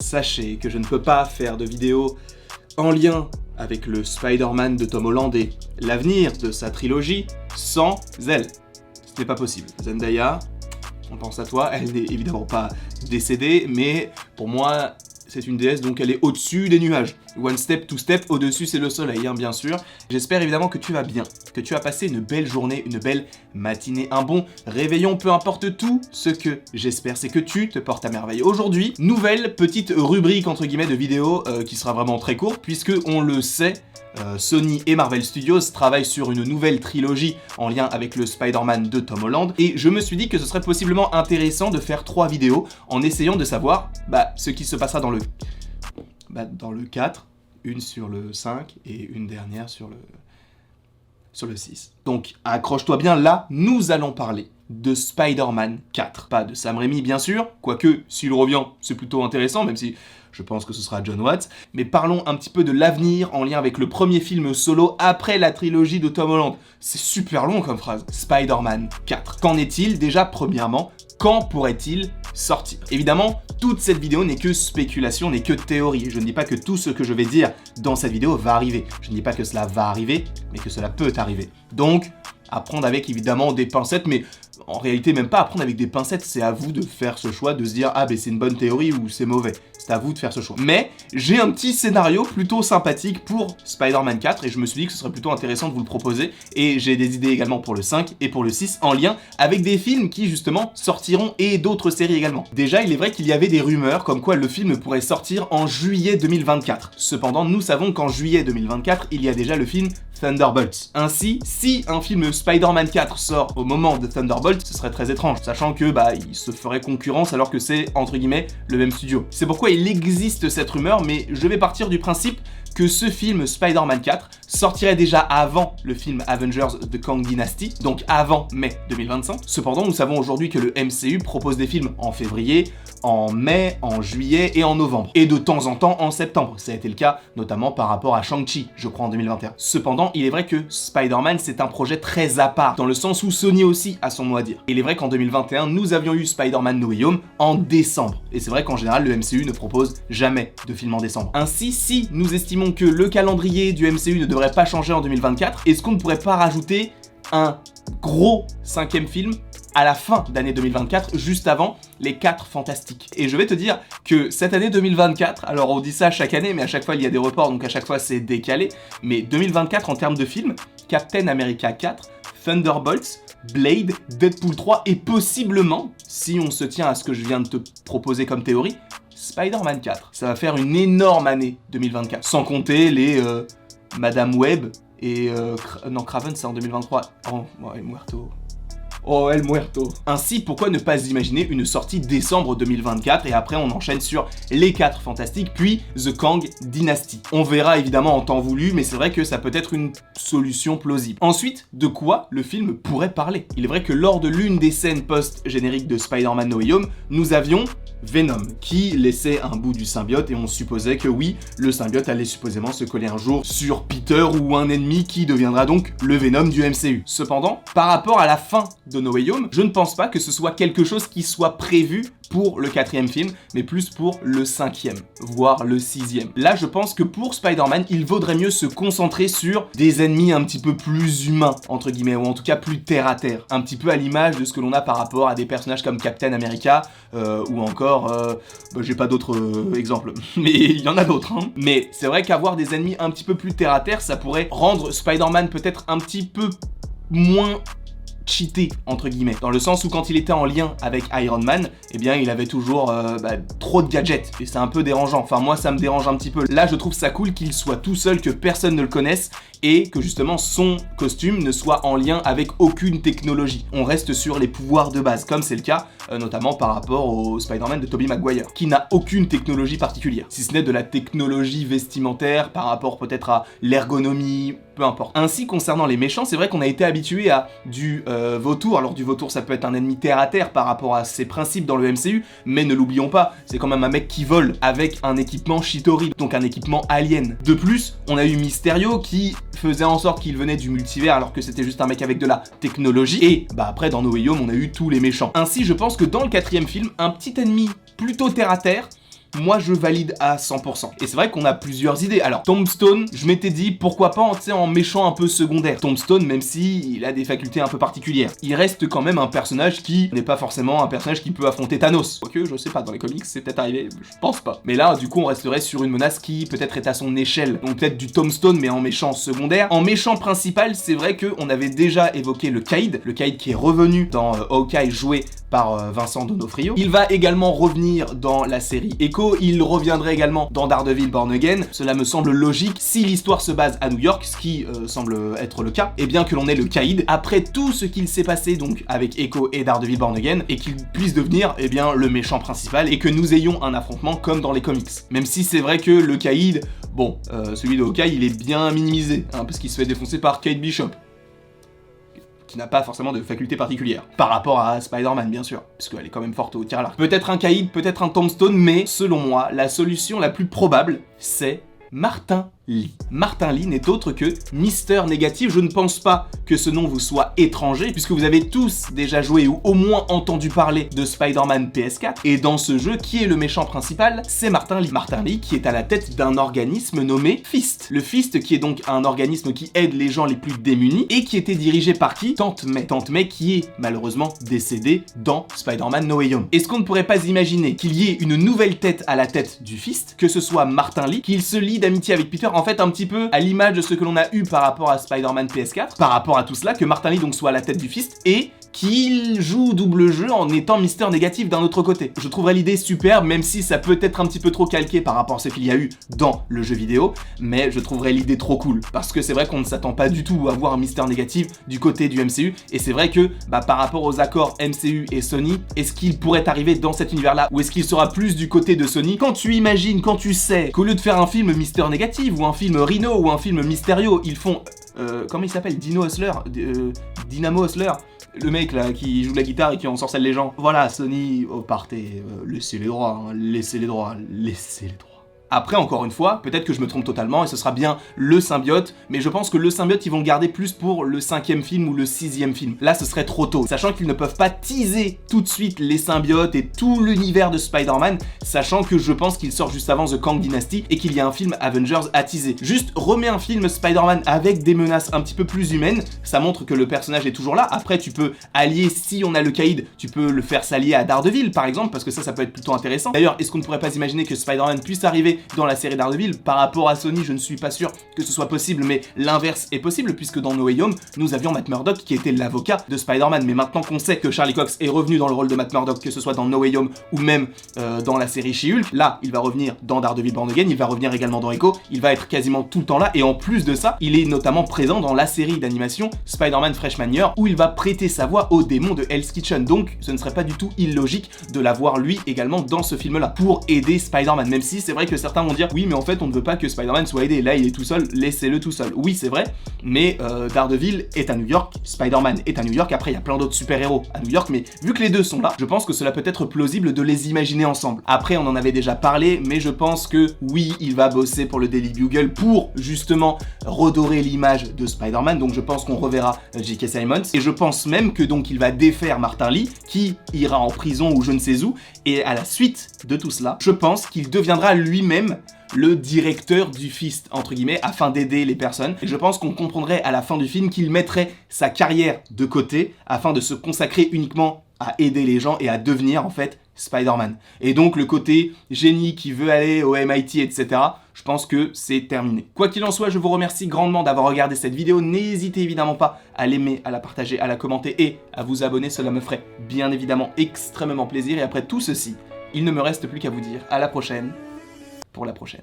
Sachez que je ne peux pas faire de vidéo en lien avec le Spider-Man de Tom Holland et l'avenir de sa trilogie sans elle. Ce n'est pas possible. Zendaya, on pense à toi, elle n'est évidemment pas décédée, mais pour moi, c'est une déesse, donc elle est au-dessus des nuages. One step, two step, au-dessus c'est le soleil, hein, bien sûr. J'espère évidemment que tu vas bien, que tu as passé une belle journée, une belle matinée, un bon réveillon, peu importe tout. Ce que j'espère, c'est que tu te portes à merveille. Aujourd'hui, nouvelle petite rubrique entre guillemets de vidéo qui sera vraiment très courte, puisque on le sait, Sony et Marvel Studios travaillent sur une nouvelle trilogie en lien avec le Spider-Man de Tom Holland, et je me suis dit que ce serait possiblement intéressant de faire 3 vidéos en essayant de savoir ce qui se passera dans le 4, une sur le 5 et une dernière sur le 6. Donc accroche-toi bien, là, nous allons parler de Spider-Man 4. Pas de Sam Raimi bien sûr, quoique s'il revient c'est plutôt intéressant, même si je pense que ce sera John Watts. Mais parlons un petit peu de l'avenir en lien avec le premier film solo après la trilogie de Tom Holland. C'est super long comme phrase. Spider-Man 4. Qu'en est-il déjà premièrement? Quand pourrait-il sortir? Évidemment, toute cette vidéo n'est que spéculation, n'est que théorie. Je ne dis pas que tout ce que je vais dire dans cette vidéo va arriver. Je ne dis pas que cela va arriver, mais que cela peut arriver. Donc, à prendre avec évidemment des pincettes, mais en réalité même pas à prendre avec des pincettes, c'est à vous de faire ce choix, de se dire c'est une bonne théorie ou c'est mauvais. C'est à vous de faire ce choix. Mais j'ai un petit scénario plutôt sympathique pour Spider-Man 4 et je me suis dit que ce serait plutôt intéressant de vous le proposer, et j'ai des idées également pour le 5 et pour le 6 en lien avec des films qui justement sortiront et d'autres séries également. Déjà, il est vrai qu'il y avait des rumeurs comme quoi le film pourrait sortir en juillet 2024. Cependant, nous savons qu'en juillet 2024, il y a déjà le film Thunderbolts. Ainsi, si un film Spider-Man 4 sort au moment de Thunderbolts, ce serait très étrange, sachant que il se ferait concurrence alors que c'est entre guillemets le même studio. C'est pourquoi il existe cette rumeur, mais je vais partir du principe que ce film Spider-Man 4 sortirait déjà avant le film Avengers The Kang Dynasty, donc avant mai 2025. Cependant, nous savons aujourd'hui que le MCU propose des films en février, en mai, en juillet et en novembre, et de temps en temps en septembre. Ça a été le cas notamment par rapport à Shang-Chi, je crois en 2021. Cependant, il est vrai que Spider-Man c'est un projet très à part, dans le sens où Sony aussi a son mot à dire. Il est vrai qu'en 2021, nous avions eu Spider-Man No Way Home en décembre, et c'est vrai qu'en général le MCU ne propose jamais de film en décembre. Ainsi, si nous estimons que le calendrier du MCU ne devrait pas changer en 2024, est-ce qu'on ne pourrait pas rajouter un gros 5e film à la fin d'année 2024, juste avant les 4 Fantastiques? Et je vais te dire que cette année 2024, alors on dit ça chaque année, mais à chaque fois il y a des reports, donc à chaque fois c'est décalé, mais 2024 en termes de films, Captain America 4, Thunderbolts, Blade, Deadpool 3 et possiblement, si on se tient à ce que je viens de te proposer comme théorie, Spider-Man 4. Ça va faire une énorme année 2024, sans compter les Madame Web et non, Kraven c'est en 2023. Oh, El Muerto. Oh, El Muerto. Ainsi, pourquoi ne pas imaginer une sortie décembre 2024 et après on enchaîne sur les 4 Fantastiques, puis The Kang Dynasty. On verra évidemment en temps voulu, mais c'est vrai que ça peut être une solution plausible. Ensuite, de quoi le film pourrait parler? Il est vrai que lors de l'une des scènes post-génériques de Spider-Man No Way Home, nous avions Venom, qui laissait un bout du symbiote et on supposait que oui, le symbiote allait supposément se coller un jour sur Peter ou un ennemi qui deviendra donc le Venom du MCU. Cependant, par rapport à la fin de No Way Home, je ne pense pas que ce soit quelque chose qui soit prévu pour le 4e film, mais plus pour le 5e, voire le 6e. Là, je pense que pour Spider-Man, il vaudrait mieux se concentrer sur des ennemis un petit peu plus humains, entre guillemets, ou en tout cas plus terre-à-terre. Un petit peu à l'image de ce que l'on a par rapport à des personnages comme Captain America, ou encore, j'ai pas d'autres exemples, mais il y en a d'autres, hein. Mais c'est vrai qu'avoir des ennemis un petit peu plus terre-à-terre, ça pourrait rendre Spider-Man peut-être un petit peu moins cheaté entre guillemets, dans le sens où quand il était en lien avec Iron Man, eh bien il avait toujours trop de gadgets et c'est un peu dérangeant. Enfin moi ça me dérange un petit peu. Là je trouve ça cool qu'il soit tout seul, que personne ne le connaisse et que justement son costume ne soit en lien avec aucune technologie. On reste sur les pouvoirs de base, comme c'est le cas notamment par rapport au Spider-Man de Tobey Maguire, qui n'a aucune technologie particulière, si ce n'est de la technologie vestimentaire par rapport peut-être à l'ergonomie, peu importe. Ainsi, concernant les méchants, c'est vrai qu'on a été habitué à du vautour. Alors du vautour, ça peut être un ennemi terre à terre par rapport à ses principes dans le MCU, mais ne l'oublions pas, c'est quand même un mec qui vole avec un équipement Shitori, donc un équipement alien. De plus, on a eu Mysterio qui faisait en sorte qu'il venait du multivers alors que c'était juste un mec avec de la technologie, et après dans No Way Home on a eu tous les méchants. Ainsi je pense que dans le 4e film, un petit ennemi plutôt terre à terre moi je valide à 100%. Et c'est vrai qu'on a plusieurs idées. Alors Tombstone, je m'étais dit pourquoi pas en méchant un peu secondaire. Tombstone, même si il a des facultés un peu particulières, il reste quand même un personnage qui n'est pas forcément un personnage qui peut affronter Thanos. Quoique, je sais pas, dans les comics c'est peut-être arrivé, je pense pas. Mais là, du coup, on resterait sur une menace qui peut-être est à son échelle. Donc peut-être du Tombstone, mais en méchant secondaire. En méchant principal, c'est vrai qu'on avait déjà évoqué le Caïd qui est revenu dans Hawkeye, joué par Vincent D'Onofrio. Il va également revenir dans la série Echo, il reviendrait également dans Daredevil Born Again. Cela me semble logique si l'histoire se base à New York, ce qui semble être le cas, et bien que l'on ait le Caïd, après tout ce qu'il s'est passé donc avec Echo et Daredevil Born Again, et qu'il puisse devenir eh bien le méchant principal, et que nous ayons un affrontement comme dans les comics. Même si c'est vrai que le Caïd, bon, celui de Hawkeye, il est bien minimisé, hein, parce qu'il se fait défoncer par Kate Bishop, qui n'a pas forcément de faculté particulière, par rapport à Spider-Man bien sûr, parce qu'elle est quand même forte au tir à l'arc. Peut-être un Caïd, peut-être un Tombstone, mais selon moi, la solution la plus probable, c'est Martin Lee. Martin Lee n'est autre que Mister Négatif. Je ne pense pas que ce nom vous soit étranger, puisque vous avez tous déjà joué ou au moins entendu parler de Spider-Man PS4, et dans ce jeu, qui est le méchant principal? C'est Martin Lee. Martin Lee qui est à la tête d'un organisme nommé Fist. Le Fist qui est donc un organisme qui aide les gens les plus démunis, et qui était dirigé par qui? Tante May. Tante May qui est malheureusement décédée dans Spider-Man No Way Home. Est-ce qu'on ne pourrait pas imaginer qu'il y ait une nouvelle tête à la tête du Fist, que ce soit Martin Lee, qu'il se lie d'amitié avec Peter, en fait un petit peu à l'image de ce que l'on a eu par rapport à Spider-Man PS4, par rapport à tout cela, que Martin Lee donc soit à la tête du Fist et qu'il joue double jeu en étant Mister Négatif d'un autre côté. Je trouverais l'idée superbe, même si ça peut être un petit peu trop calqué par rapport à ce qu'il y a eu dans le jeu vidéo, mais je trouverais l'idée trop cool, parce que c'est vrai qu'on ne s'attend pas du tout à voir un Mister Négatif du côté du MCU, et c'est vrai que par rapport aux accords MCU et Sony, est-ce qu'il pourrait arriver dans cet univers-là, ou est-ce qu'il sera plus du côté de Sony? Quand tu imagines, quand tu sais qu'au lieu de faire un film Mister Négatif, ou un film Rhino, ou un film Mysterio, ils font... comment il s'appelle? Dynamo Hustler, le mec là qui joue de la guitare et qui ensorcelle les gens. Voilà, Sony, partez, laissez les droits, hein, laissez les droits, laissez les droits. Après, encore une fois, peut-être que je me trompe totalement et ce sera bien le symbiote, mais je pense que le symbiote, ils vont le garder plus pour le 5e film ou le 6e film. Là, ce serait trop tôt, sachant qu'ils ne peuvent pas teaser tout de suite les symbiotes et tout l'univers de Spider-Man, sachant que je pense qu'il sort juste avant The Kang Dynasty et qu'il y a un film Avengers à teaser. Juste remets un film Spider-Man avec des menaces un petit peu plus humaines, ça montre que le personnage est toujours là. Après, tu peux allier, si on a le Caïd, tu peux le faire s'allier à Daredevil, par exemple, parce que ça peut être plutôt intéressant. D'ailleurs, est-ce qu'on ne pourrait pas imaginer que Spider-Man puisse arriver dans la série Daredevil? Par rapport à Sony, je ne suis pas sûr que ce soit possible, mais l'inverse est possible, puisque dans No Way Home, nous avions Matt Murdock qui était l'avocat de Spider-Man. Mais maintenant qu'on sait que Charlie Cox est revenu dans le rôle de Matt Murdock, que ce soit dans No Way Home ou même dans la série She-Hulk, là, il va revenir dans Daredevil Born Again, il va revenir également dans Echo, il va être quasiment tout le temps là, et en plus de ça, il est notamment présent dans la série d'animation Spider-Man Freshman Year, où il va prêter sa voix au démon de Hell's Kitchen. Donc, ce ne serait pas du tout illogique de l'avoir lui également dans ce film-là, pour aider Spider-Man, même si c'est vrai que certains vont dire oui, mais en fait on ne veut pas que Spider-Man soit aidé, là il est tout seul, laissez-le tout seul. Oui, c'est vrai, mais Daredevil est à New York, Spider-Man est à New York, après il y a plein d'autres super-héros à New York, mais vu que les deux sont là, je pense que cela peut être plausible de les imaginer ensemble. Après, on en avait déjà parlé, mais je pense que oui, il va bosser pour le Daily Bugle pour justement redorer l'image de Spider-Man, donc je pense qu'on reverra J.K. Simmons, et je pense même que donc il va défaire Martin Lee, qui ira en prison ou je ne sais où, et à la suite de tout cela, je pense qu'il deviendra lui-même le directeur du Fist, entre guillemets, afin d'aider les personnes. Et je pense qu'on comprendrait à la fin du film qu'il mettrait sa carrière de côté afin de se consacrer uniquement à aider les gens et à devenir en fait Spider-Man. Et donc le côté génie qui veut aller au MIT, etc., je pense que c'est terminé. Quoi qu'il en soit, je vous remercie grandement d'avoir regardé cette vidéo. N'hésitez évidemment pas à l'aimer, à la partager, à la commenter et à vous abonner. Cela me ferait bien évidemment extrêmement plaisir. Et après tout ceci, il ne me reste plus qu'à vous dire à la prochaine pour la prochaine.